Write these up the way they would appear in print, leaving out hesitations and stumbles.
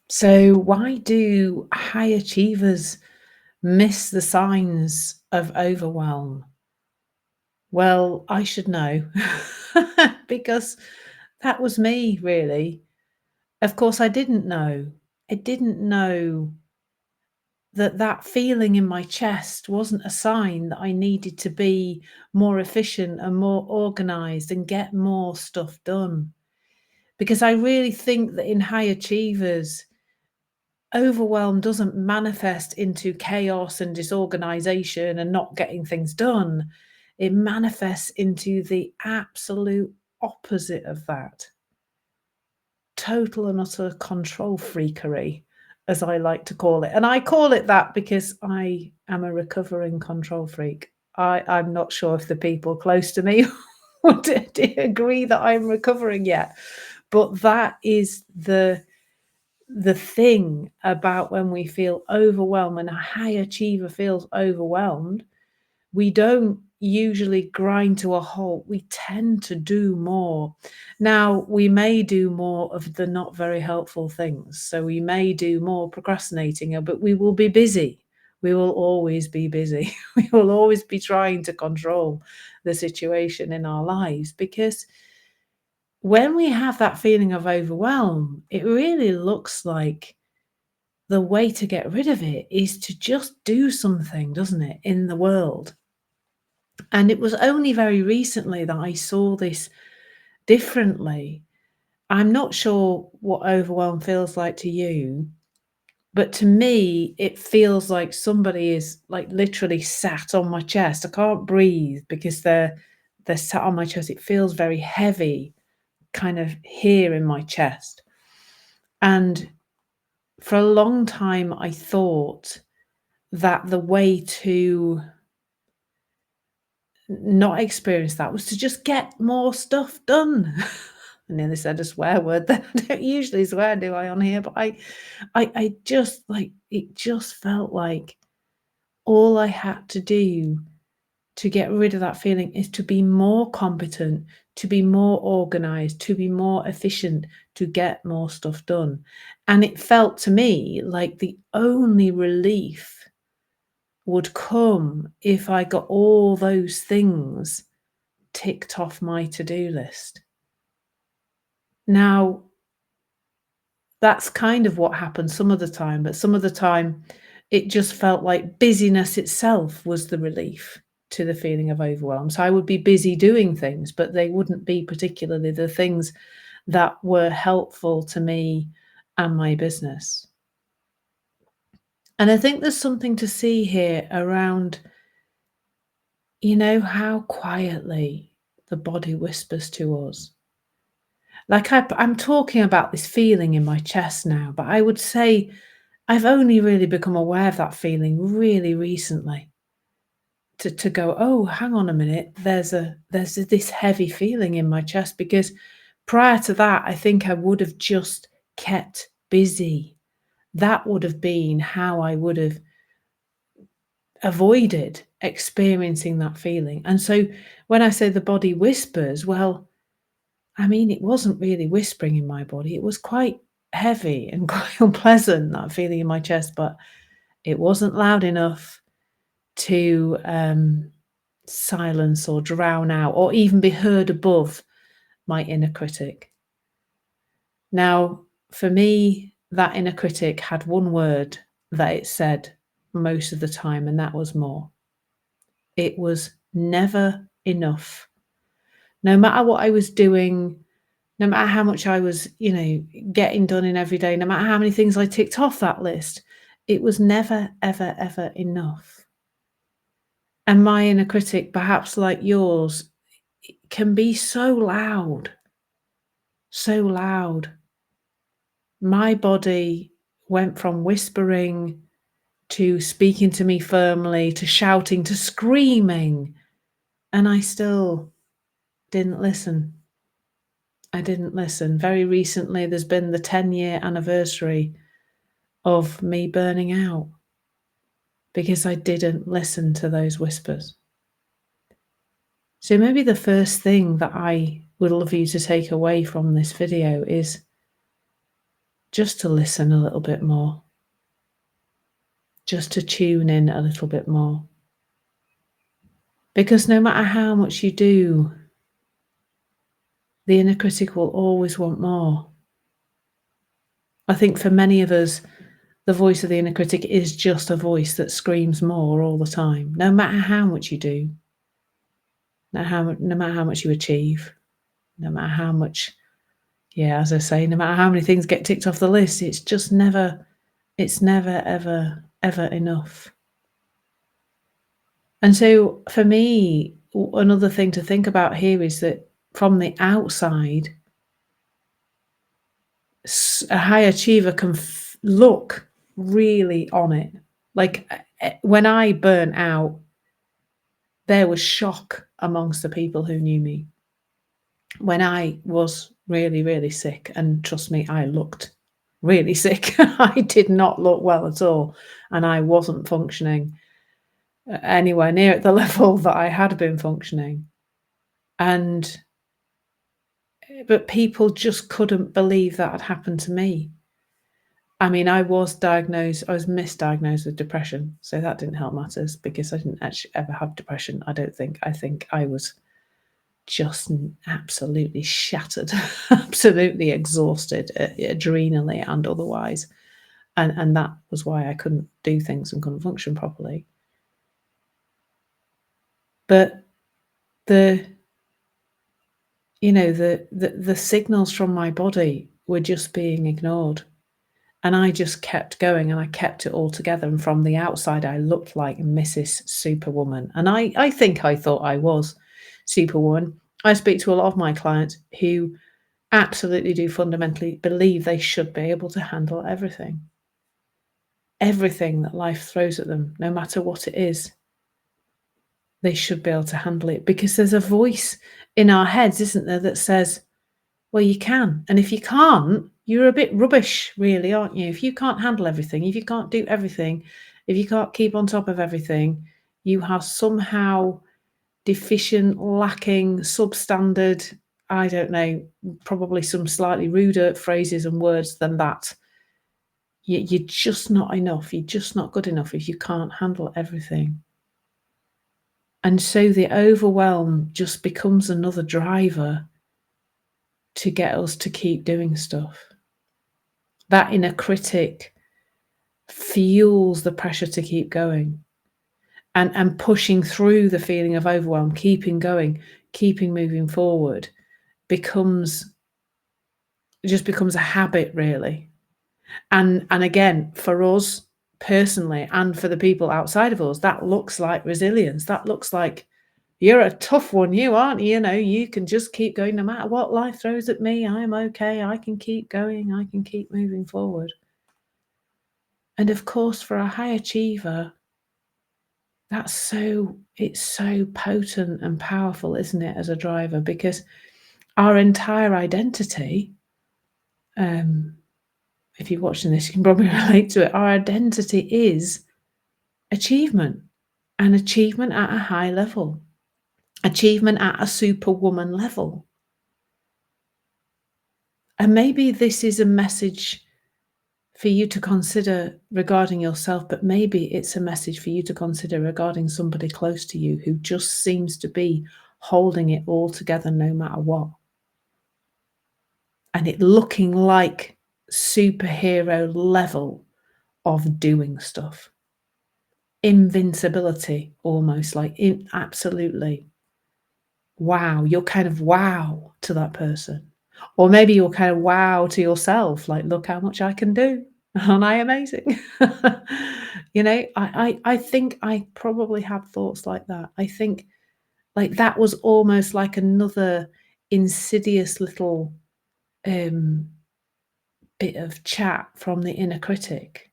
So, why do high achievers miss the signs of overwhelm? Well, I should know because that was me, really. Of course, I didn't know. I didn't know that that feeling in my chest wasn't a sign that I needed to be more efficient and more organized and get more stuff done. Because I really think that in high achievers, overwhelm doesn't manifest into chaos and disorganization and not getting things done. It manifests into the absolute opposite of that. Total and utter control freakery, as I like to call it. And I call it that because I am a recovering control freak. I'm not sure if the people close to me would agree that I'm recovering yet. But that is the thing about when we feel overwhelmed, when a high achiever feels overwhelmed, we don't usually grind to a halt. We tend to do more. Now, we may do more of the not very helpful things. So we may do more procrastinating, but we will be busy. We will always be busy. We will always be trying to control the situation in our lives because when we have that feeling of overwhelm, it really looks like the way to get rid of it is to just do something, doesn't it, in the world? And it was only very recently that I saw this differently. I'm not sure what overwhelm feels like to you, but to me, it feels like somebody is like literally sat on my chest. I can't breathe because they're sat on my chest. It feels very heavy, kind of here in my chest. And for a long time, I thought that the way to not experience that was to just get more stuff done. I nearly said a swear word that I don't usually swear, do I, on here? But I just like it just felt like all I had to do to get rid of that feeling is to be more competent, to be more organized, to be more efficient, to get more stuff done. And it felt to me like the only relief would come if I got all those things ticked off my to-do list. Now, that's kind of what happened some of the time, but some of the time it just felt like busyness itself was the relief to the feeling of overwhelm. So I would be busy doing things, but they wouldn't be particularly the things that were helpful to me and my business. And I think there's something to see here around, how quietly the body whispers to us. Like I'm talking about this feeling in my chest now, but I would say I've only really become aware of that feeling really recently. To go, oh, hang on a minute, there's this heavy feeling in my chest because prior to that, I think I would have just kept busy. That would have been how I would have avoided experiencing that feeling. And so when I say the body whispers, well, I mean, it wasn't really whispering in my body. It was quite heavy and quite unpleasant, that feeling in my chest, but it wasn't loud enough to silence or drown out or even be heard above my inner critic. Now, for me, that inner critic had one word that it said most of the time, and that was more. It was never enough. No matter what I was doing, no matter how much I was, getting done in every day, no matter how many things I ticked off that list, it was never, ever, ever enough. And my inner critic, perhaps like yours, can be so loud, so loud. My body went from whispering to speaking to me firmly to shouting to screaming, and I still didn't listen. I didn't listen. Very recently, there's been the 10-year anniversary of me burning out because I didn't listen to those whispers. So maybe the first thing that I would love you to take away from this video is just to listen a little bit more, just to tune in a little bit more. Because no matter how much you do, the inner critic will always want more. I think for many of us, the voice of the inner critic is just a voice that screams more all the time, no matter how much you do, no matter how much you achieve, no matter how much, yeah, as I say, no matter how many things get ticked off the list, it's never, ever, ever enough. And so for me, another thing to think about here is that from the outside, a high achiever can look really on it. Like when I burnt out, there was shock amongst the people who knew me. When I was really, really sick, and trust me, I looked really sick. I did not look well at all, and I wasn't functioning anywhere near at the level that I had been functioning. But people just couldn't believe that had happened to me. I mean, I was misdiagnosed with depression, so that didn't help matters because I didn't actually ever have depression, I don't think. I think I was just absolutely shattered, absolutely exhausted, adrenally and otherwise. And that was why I couldn't do things and couldn't function properly. But the signals from my body were just being ignored. And I just kept going and I kept it all together. And from the outside, I looked like Mrs. Superwoman. And I think I thought I was Superwoman. I speak to a lot of my clients who absolutely do fundamentally believe they should be able to handle everything. Everything that life throws at them, no matter what it is, they should be able to handle it. Because there's a voice in our heads, isn't there, that says, well, you can. And if you can't, you're a bit rubbish, really, aren't you? If you can't handle everything, if you can't do everything, if you can't keep on top of everything, you are somehow deficient, lacking, substandard, I don't know, probably some slightly ruder phrases and words than that. You're just not enough. You're just not good enough if you can't handle everything. And so the overwhelm just becomes another driver to get us to keep doing stuff. That inner critic fuels the pressure to keep going and pushing through the feeling of overwhelm, keeping going, keeping moving forward becomes a habit, really. And again, for us personally and for the people outside of us, that looks like resilience. That looks like you're a tough one, you aren't you? You know, you can just keep going no matter what life throws at me. I'm okay. I can keep going. I can keep moving forward. And of course, for a high achiever, it's so potent and powerful, isn't it, as a driver? Because our entire identity, if you're watching this, you can probably relate to it. Our identity is achievement, and achievement at a high level, achievement at a superwoman level. And maybe this is a message for you to consider regarding yourself, but maybe it's a message for you to consider regarding somebody close to you who just seems to be holding it all together no matter what. And it looking like superhero level of doing stuff. Invincibility, almost like absolutely. Wow, you're kind of wow to that person. Or maybe you're kind of wow to yourself, like, look how much I can do. Aren't I amazing? I think I probably had thoughts like that. I think like that was almost like another insidious little bit of chat from the inner critic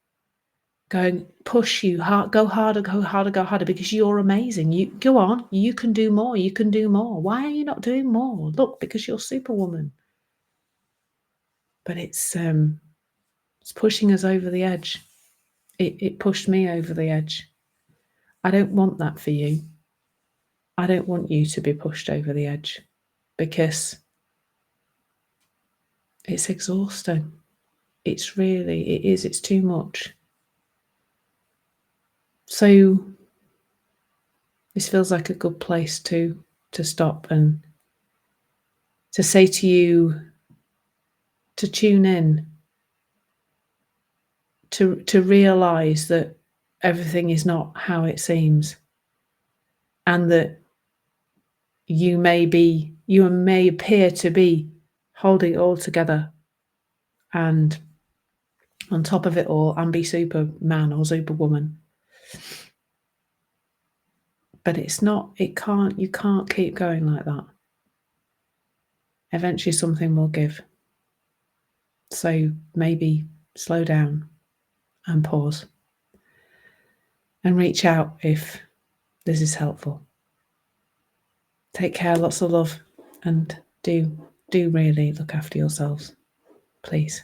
going, push you hard, go harder, go harder, go harder, because you're amazing. You go on, you can do more, you can do more. Why are you not doing more? Look, because you're Superwoman. But it's pushing us over the edge. It pushed me over the edge. I don't want that for you. I don't want you to be pushed over the edge because it's exhausting. it's too much. So this feels like a good place to stop and to say to you to tune in, to realize that everything is not how it seems, and that you may appear to be holding it all together and on top of it all and be Superman or Superwoman. But it's not, you can't keep going like that. Eventually something will give. So maybe slow down and pause and reach out if this is helpful. Take care, lots of love, and do really look after yourselves, please.